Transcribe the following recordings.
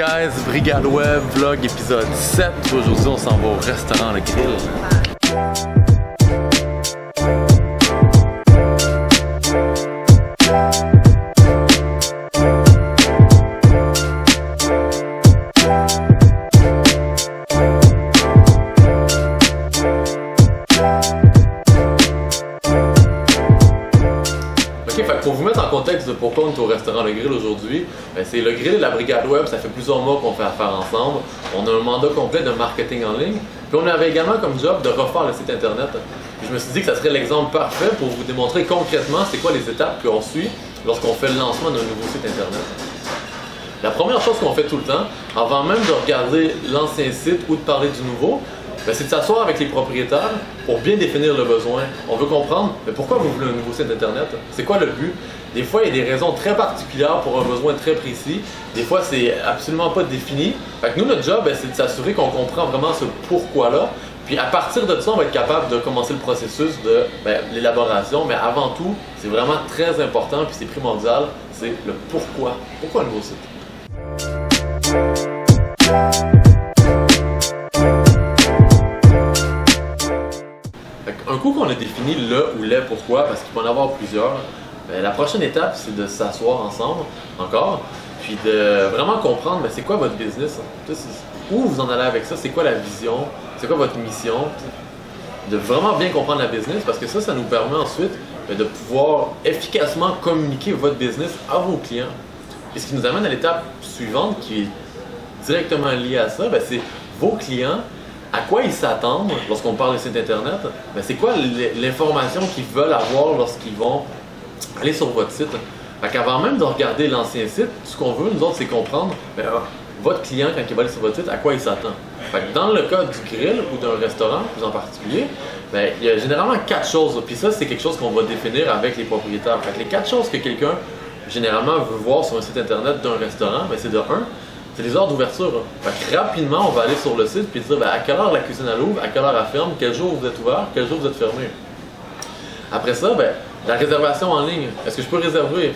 guys, Brigade Web, vlog épisode 7. Aujourd'hui on s'en va au restaurant Le Grill. Pour vous mettre en contexte de pourquoi on est au restaurant Le Grill aujourd'hui, c'est Le Grill et la Brigade Web, ça fait plusieurs mois qu'on fait affaire ensemble. On a un mandat complet de marketing en ligne. Puis on avait également comme job de refaire le site internet. Puis je me suis dit que ça serait l'exemple parfait pour vous démontrer concrètement c'est quoi les étapes qu'on suit lorsqu'on fait le lancement d'un nouveau site internet. La première chose qu'on fait tout le temps, avant même de regarder l'ancien site ou de parler du nouveau, c'est de s'asseoir avec les propriétaires pour bien définir le besoin. On veut comprendre pourquoi vous voulez un nouveau site internet, c'est quoi le but. Des fois, il y a des raisons très particulières pour un besoin très précis. Des fois, c'est absolument pas défini. Fait que nous, notre job, c'est de s'assurer qu'on comprend vraiment ce pourquoi-là. Puis à partir de ça, on va être capable de commencer le processus de l'élaboration. Mais avant tout, c'est vraiment très important, puis c'est primordial, c'est le pourquoi. Pourquoi un nouveau site? Un coup qu'on a défini le ou les pourquoi, parce qu'il va en avoir plusieurs, la prochaine étape, c'est de s'asseoir ensemble, encore, puis de vraiment comprendre c'est quoi votre business, où vous en allez avec ça, c'est quoi la vision, c'est quoi votre mission, de vraiment bien comprendre la business, parce que ça nous permet ensuite de pouvoir efficacement communiquer votre business à vos clients. Et ce qui nous amène à l'étape suivante, qui est directement liée à ça, c'est vos clients. À quoi ils s'attendent lorsqu'on parle de site internet? C'est quoi l'information qu'ils veulent avoir lorsqu'ils vont aller sur votre site? Avant même de regarder l'ancien site, ce qu'on veut, nous autres, c'est comprendre votre client, quand il va aller sur votre site, à quoi il s'attend. Dans le cas du grill ou d'un restaurant, plus en particulier, il y a généralement 4 choses. Puis ça, c'est quelque chose qu'on va définir avec les propriétaires. Les 4 choses que quelqu'un, généralement, veut voir sur un site internet d'un restaurant, c'est de 1. C'est les heures d'ouverture. Rapidement, on va aller sur le site et dire à quelle heure la cuisine elle ouvre, à quelle heure elle ferme, quel jour vous êtes ouvert, quel jour vous êtes fermé. Après ça, la réservation en ligne. Est-ce que je peux réserver?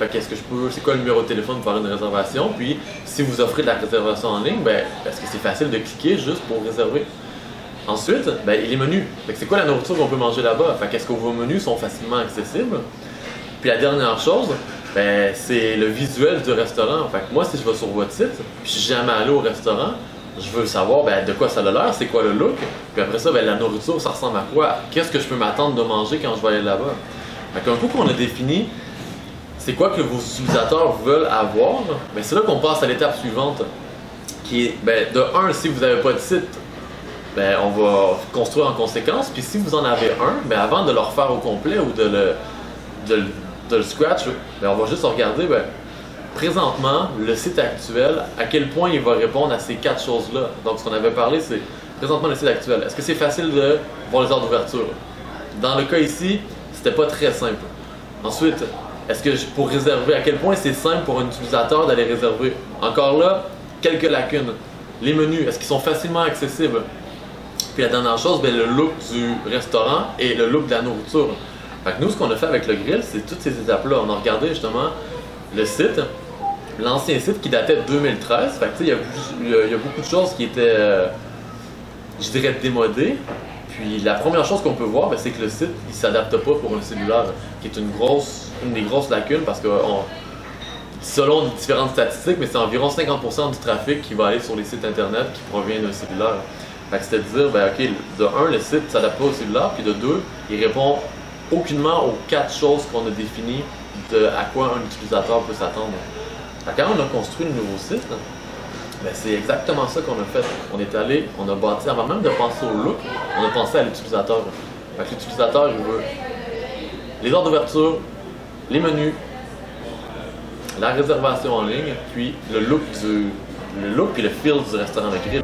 C'est quoi le numéro de téléphone pour faire une réservation? Puis, si vous offrez de la réservation en ligne, est-ce que c'est facile de cliquer juste pour réserver? Ensuite, les menus. C'est quoi la nourriture qu'on peut manger là-bas? Est-ce que vos menus sont facilement accessibles? Puis la dernière chose, c'est le visuel du restaurant. Moi, si je vais sur votre site, puis je suis jamais allé au restaurant, je veux savoir de quoi ça a l'air, c'est quoi le look. Puis après ça, la nourriture, ça ressemble à quoi? Qu'est-ce que je peux m'attendre de manger quand je vais aller là-bas? Un coup qu'on a défini c'est quoi que vos utilisateurs veulent avoir, c'est là qu'on passe à l'étape suivante, qui est, de 1, si vous n'avez pas de site, on va construire en conséquence. Puis si vous en avez un, avant de le refaire au complet ou de le scratch, on va juste regarder présentement le site actuel, à quel point il va répondre à ces 4 choses-là. Donc ce qu'on avait parlé, c'est présentement le site actuel. Est-ce que c'est facile de voir les heures d'ouverture? Dans le cas ici, c'était pas très simple. Ensuite, est-ce que pour réserver, à quel point c'est simple pour un utilisateur d'aller réserver? Encore là, quelques lacunes. Les menus, est-ce qu'ils sont facilement accessibles? Puis la dernière chose, le look du restaurant et le look de la nourriture. Nous, ce qu'on a fait avec le grill, c'est toutes ces étapes-là. On a regardé justement le site, l'ancien site qui datait de 2013. Il y a beaucoup de choses qui étaient, je dirais, démodées. Puis la première chose qu'on peut voir, c'est que le site, il ne s'adapte pas pour un cellulaire, qui est une des grosses lacunes, parce que selon différentes statistiques, c'est environ 50% du trafic qui va aller sur les sites internet qui provient d'un cellulaire. C'est de dire, OK, de 1, le site ne s'adapte pas au cellulaire, puis de 2, il répond aucunement aux 4 choses qu'on a définies de à quoi un utilisateur peut s'attendre. Quand on a construit le nouveau site, c'est exactement ça qu'on a fait. On est allé, on a bâti, avant même de penser au look, on a pensé à l'utilisateur. L'utilisateur, il veut les heures d'ouverture, les menus, la réservation en ligne, puis le look et le feel du restaurant Le Grill.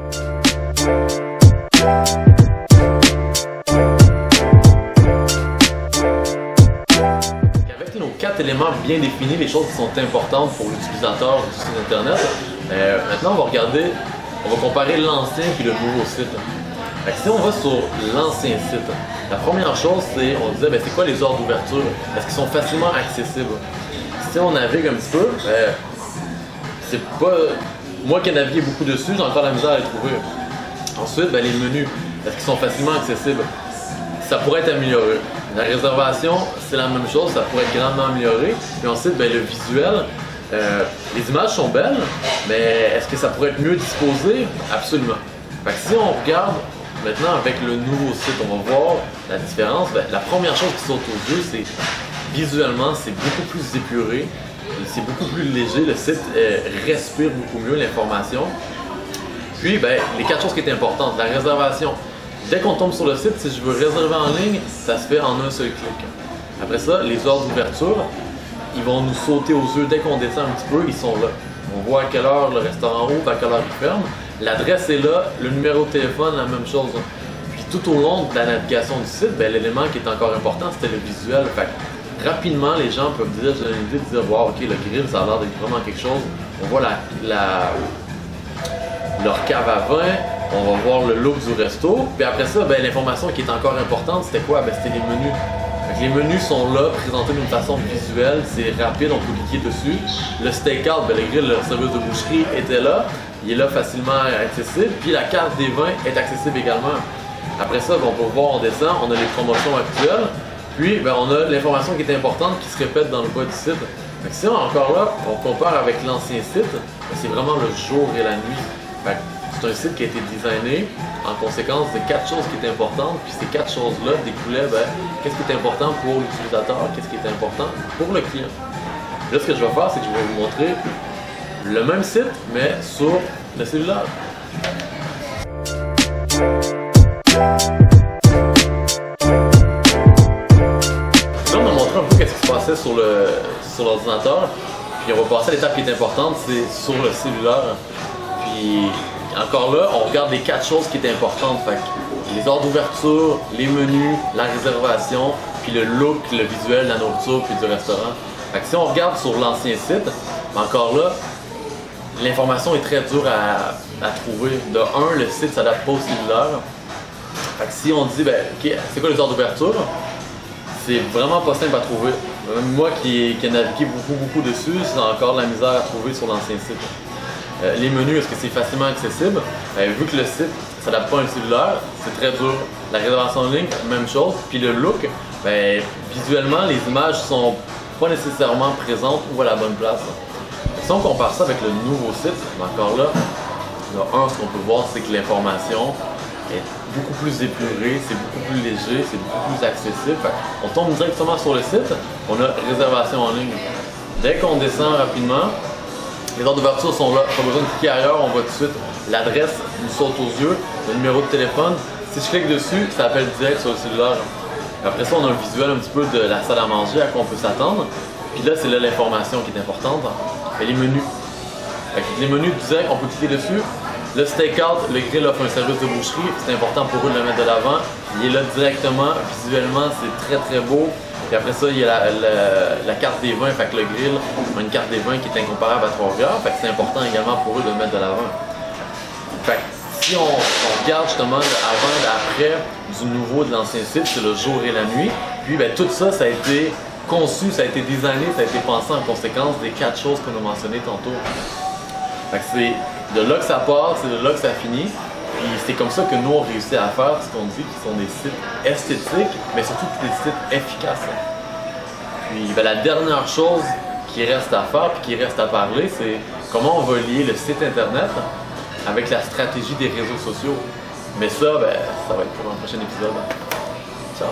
Avec nos 4 éléments bien définis, les choses qui sont importantes pour l'utilisateur du site internet, maintenant on va comparer l'ancien et le nouveau site. Si on va sur l'ancien site, la première chose c'est, on disait c'est quoi les heures d'ouverture? Est-ce qu'ils sont facilement accessibles? Si on navigue un petit peu, c'est pas Moi qui ai navigué beaucoup dessus, j'ai encore la misère à les trouver. Ensuite, ben, les menus, est-ce qu'ils sont facilement accessibles? Ça pourrait être amélioré. La réservation, c'est la même chose, ça pourrait être grandement amélioré. Puis ensuite, ben, le visuel, les images sont belles, mais est-ce que ça pourrait être mieux disposé? Absolument. Fait que si on regarde maintenant avec le nouveau site, on va voir la différence. Ben, la première chose qui saute aux yeux, c'est visuellement, c'est beaucoup plus épuré, c'est beaucoup plus léger. Le site respire beaucoup mieux l'information. Puis, ben, les 4 choses qui étaient importantes, la réservation. Dès qu'on tombe sur le site, si je veux réserver en ligne, ça se fait en un seul clic. Après ça, les heures d'ouverture, ils vont nous sauter aux yeux dès qu'on descend un petit peu, ils sont là. On voit à quelle heure le restaurant ouvre, à quelle heure il ferme. L'adresse est là, le numéro de téléphone, la même chose. Puis tout au long de la navigation du site, ben, l'élément qui est encore important, c'était le visuel. Fait que, rapidement, les gens peuvent dire, j'ai une idée de dire, wow, ok, le grill, ça a l'air d'être vraiment quelque chose. On voit leur cave à vin, on va voir le look du resto. Puis après ça, ben, l'information qui est encore importante, c'était quoi? Ben, c'était les menus. Les menus sont là, présentés d'une façon visuelle, c'est rapide, on peut cliquer dessus. Le stakeout, ben, le grill, le service de boucherie était là, il est là facilement accessible. Puis la carte des vins est accessible également. Après ça, ben, on peut voir, on descend, on a les promotions actuelles. Puis ben, on a l'information qui est importante qui se répète dans le bas du site. Fait que si encore là, on compare avec l'ancien site, ben, c'est vraiment le jour et la nuit. C'est un site qui a été designé en conséquence de 4 choses qui étaient importantes, puis ces 4 choses-là découlaient, ben, qu'est-ce qui est important pour l'utilisateur, qu'est-ce qui est important pour le client. Là, ce que je vais faire, c'est que je vais vous montrer le même site, mais sur le cellulaire. Là, on a montré un peu qu'est-ce qui se passait sur l'ordinateur, puis on va passer à l'étape qui est importante, c'est sur le cellulaire. Puis encore là, on regarde les 4 choses qui étaient importantes. Fait que les heures d'ouverture, les menus, la réservation, puis le look, le visuel de la nourriture, puis du restaurant. Fait que si on regarde sur l'ancien site, encore là, l'information est très dure à trouver. De 1, le site s'adapte pas au cellulaire. Fait que si on dit, ben, ok, c'est quoi les heures d'ouverture? C'est vraiment pas simple à trouver. Même moi qui ai navigué beaucoup dessus, c'est encore de la misère à trouver sur l'ancien site. Les menus, est-ce que c'est facilement accessible? Vu que le site ne s'adapte pas à un cellulaire, c'est très dur. La réservation en ligne, même chose. Puis le look, ben, visuellement, les images sont pas nécessairement présentes ou à la bonne place. Si on compare ça avec le nouveau site, encore là, ce qu'on peut voir, c'est que l'information est beaucoup plus épurée, c'est beaucoup plus léger, c'est beaucoup plus accessible. On tombe directement sur le site, on a réservation en ligne. Dès qu'on descend rapidement, les heures d'ouverture sont là, pas besoin de cliquer ailleurs, on voit tout de suite l'adresse nous saute aux yeux, le numéro de téléphone. Si je clique dessus, ça appelle direct sur le cellulaire. Après ça, on a un visuel un petit peu de la salle à manger à quoi on peut s'attendre. Puis là, c'est là l'information qui est importante. Et les menus. Les menus direct, on peut cliquer dessus. Le stakeout, le grill offre un service de boucherie, c'est important pour eux de le mettre de l'avant. Il est là directement, visuellement, c'est très beau. Puis après ça, il y a la carte des vins, fait que le grill a une carte des vins qui est incomparable à Trois-Rivières, fait que c'est important également pour eux de le mettre de l'avant. Fait que si on regarde justement avant et après du nouveau de l'ancien site, c'est le jour et la nuit. Puis ben, tout ça, ça a été conçu, ça a été designé, ça a été pensé en conséquence des 4 choses qu'on a mentionnées tantôt. Fait que c'est de là que ça part, c'est de là que ça finit. Puis c'est comme ça que nous, on réussit à faire ce qu'on dit, qui sont des sites esthétiques, mais surtout des sites efficaces. Puis ben, la dernière chose qui reste à faire, puis qui reste à parler, c'est comment on va lier le site internet avec la stratégie des réseaux sociaux. Mais ça, ben, ça va être pour un prochain épisode. Ciao!